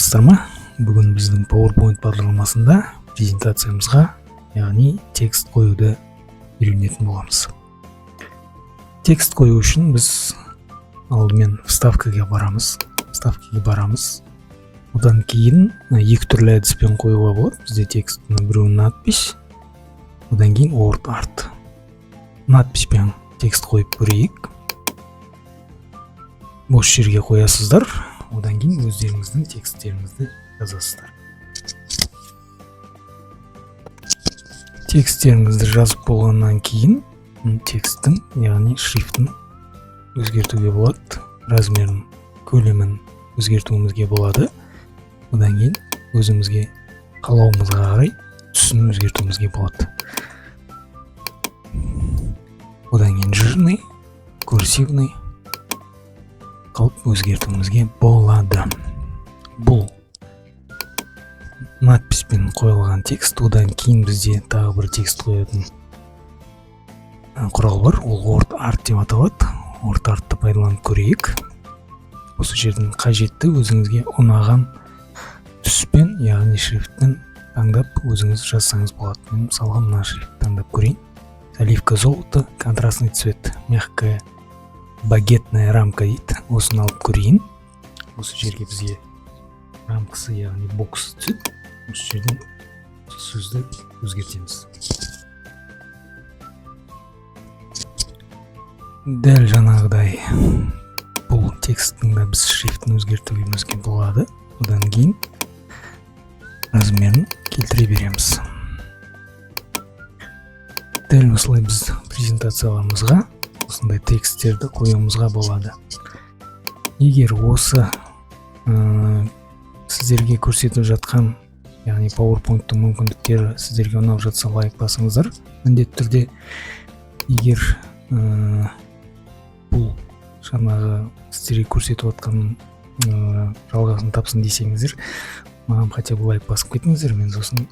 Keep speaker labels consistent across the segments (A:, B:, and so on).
A: саламатсыздар ма? Бүгін біздің PowerPoint бағдарламасында презентациямызға, яғни текст қоюды үйренетін боламыз. Текст қою үшін біз алдымен вставкаға барамыз. Одан кейін екі түрлі әдіспен қоюға болады. Бізде текстің біреуі надпись, одан кейін word art. Надписпен текст қойып көрейік. Бос жерге қоясыздар, одан кейін өздеріңіздің тексттеріңізді жазасыздар. Тексттеріңізді жазып болғаннан кейін текстің, яғни шрифтін өзгертуге болады, размерін, көлемін өзгертуімізге болады. Одан кейін өзімізге қалауымызға қарай түсін өзгертуімізге болады. Одан кейін жирный, курсивный қылып өзгертуімізге болады. Бұл надписпен қойылған текст. Одан кейін бізде тағы бір текст қоятын құрал бар. Ол word art деп аталады. Word артты пайдаланып көрейік. Осы жердің қажетті өзіңізге ұнаған түспен, яғни шрифтін таңдап өзіңіз жазсаңыз болады. Мен мысалға мына шрифт таңдап көрейін. Оливка золото, контрастный цвет, мягкая багетная рамка дейді. Осыны алып көрейін. Осы жерге бізге рамкасы, яғни бокс түседі. Осы жерден сөзді өзгертеміз. Дәл жаңағыдай бұл тексттің да біз шрифтін өзгертуімізге болады. Одан кейін размерін келтіре береміз. Дәл осылай біз презентацияларымызға осындай тексттерді қоюымызға болады. Егер осы сіздерге көрсетіп жатқан, яғни PowerPoint-тың мүмкіндіктері сіздерге ұнап жатса, лайк басыңыздар. Міндетті түрде егер бұл жаңағы сіздерге көрсетіп жатқан жалғасын тапсын десеңіздер, маған хотя бы лайк басып кетіңіздер. Мен сосын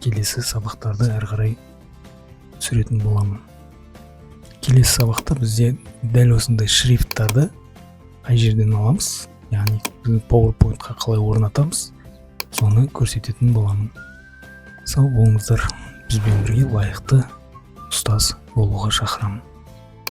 A: келесі сабақтарды әрі қарай түсіретін боламын. Келесі сабақта бізде дәл осындай шрифттарды қай жерден аламыз, яғни PowerPoint-қа қалай орнатамыз, соны көрсететін боламын. Сау болыңыздар, бізбен бірге лайықты ұстаз болуға шақырамын.